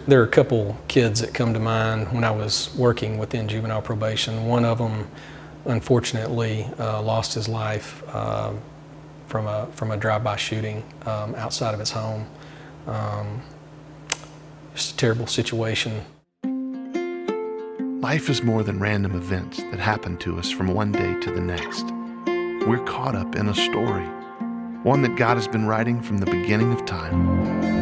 There are a couple kids that come to mind when I was working within juvenile probation. One of them, unfortunately, lost his life from a drive-by shooting outside of his home. Just a terrible situation. Life is more than random events that happen to us from one day to the next. We're caught up in a story, one that God has been writing from the beginning of time.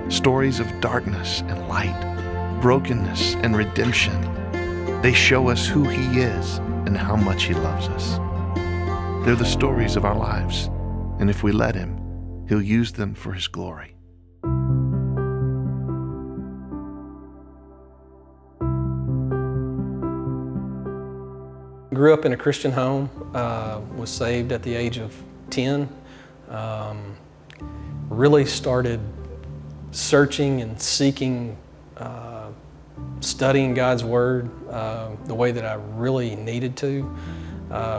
Stories of darkness and light, brokenness and redemption. They show us who He is and how much He loves us. They're the stories of our lives, and if we let Him, He'll use them for His glory. Grew up in a Christian home, was saved at the age of 10. Really started searching and seeking, studying God's Word the way that I really needed to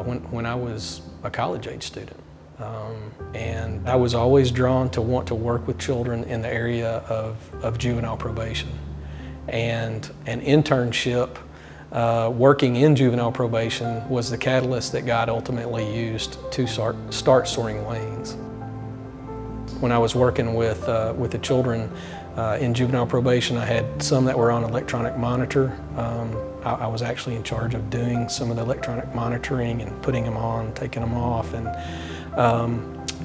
when I was a college-age student. And I was always drawn to want to work with children in the area of juvenile probation. And an internship working in juvenile probation was the catalyst that God ultimately used to start Soaring Wings. When I was working with the children in juvenile probation, I had some that were on electronic monitor. I was actually in charge of doing some of the electronic monitoring and putting them on, taking them off. And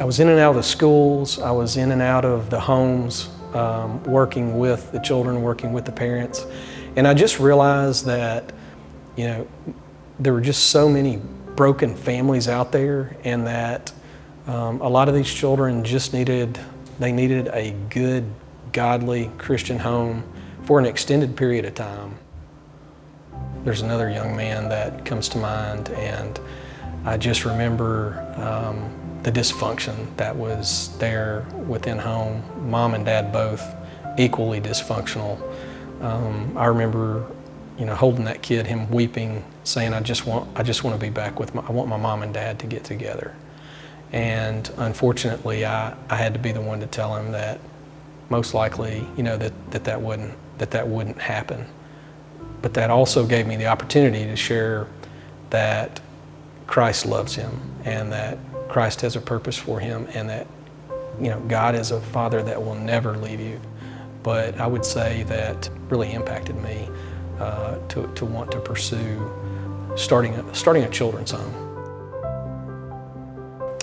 I was in and out of the schools, I was in and out of the homes, working with the children, working with the parents. And I just realized that, you know, there were just so many broken families out there, and that a lot of these children just needed a good, godly Christian home for an extended period of time. There's another young man that comes to mind, and I just remember the dysfunction that was there within home. Mom and dad both equally dysfunctional. I remember, you know, holding that kid, him weeping, saying, I just want to be back with I want my mom and dad to get together. And unfortunately, I had to be the one to tell him that most likely, you know, that wouldn't happen. But that also gave me the opportunity to share that Christ loves him, and that Christ has a purpose for him, and that, you know, God is a Father that will never leave you. But I would say that really impacted me to want to pursue starting a children's home.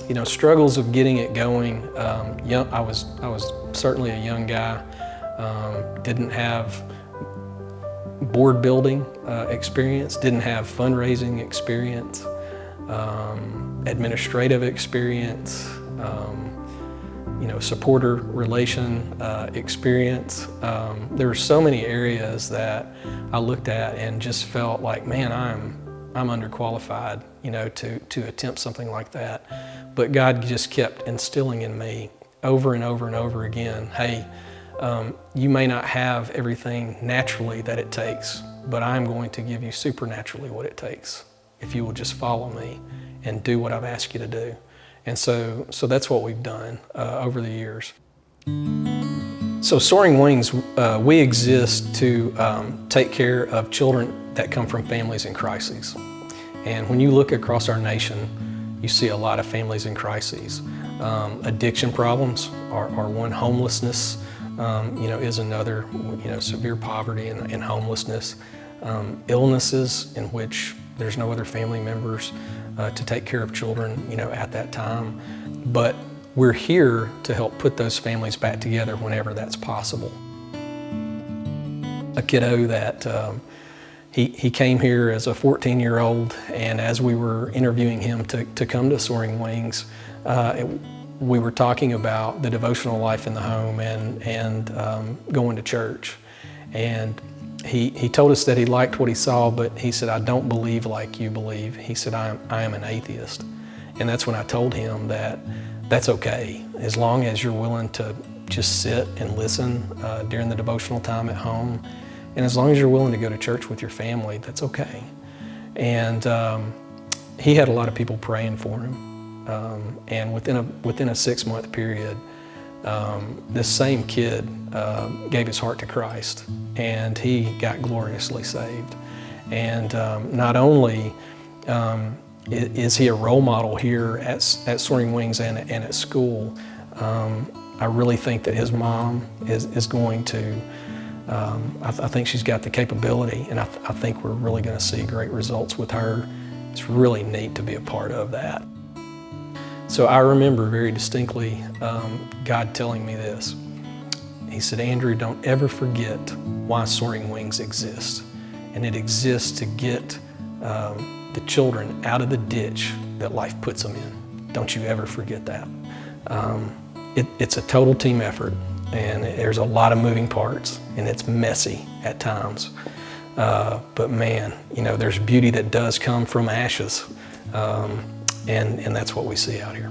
You know, struggles of getting it going. I was certainly a young guy. Didn't have board building experience. Didn't have fundraising experience. Administrative experience. You know, supporter relation experience. There were so many areas that I looked at and just felt like, man, I'm underqualified, you know, to attempt something like that. But God just kept instilling in me over and over and over again, hey, you may not have everything naturally that it takes, but I'm going to give you supernaturally what it takes if you will just follow me and do what I've asked you to do. And so that's what we've done over the years. So Soaring Wings, we exist to take care of children that come from families in crises. And when you look across our nation, you see a lot of families in crises. Addiction problems are one. Homelessness, you know, is another. You know, severe poverty and homelessness. Illnesses in which there's no other family members to take care of children, you know, at that time. But we're here to help put those families back together whenever that's possible. A kiddo that he came here as a 14-year-old, and as we were interviewing him to come to Soaring Wings, we were talking about the devotional life in the home and going to church. And he told us that he liked what he saw, but he said, I don't believe like you believe. He said, I am an atheist. And that's when I told him that that's okay, as long as you're willing to just sit and listen during the devotional time at home. And as long as you're willing to go to church with your family, that's okay. And he had a lot of people praying for him. And within a 6-month period, this same kid gave his heart to Christ, and he got gloriously saved. And not only is he a role model here at Soaring Wings and at school, I really think that his mom is going to, I think she's got the capability, and I think we're really going to see great results with her. It's really neat to be a part of that. So I remember very distinctly God telling me this. He said, Andrew, don't ever forget why Soaring Wings exists. And it exists to get the children out of the ditch that life puts them in. Don't you ever forget that. It's a total team effort, and there's a lot of moving parts, and it's messy at times. But man, you know, there's beauty that does come from ashes, and that's what we see out here.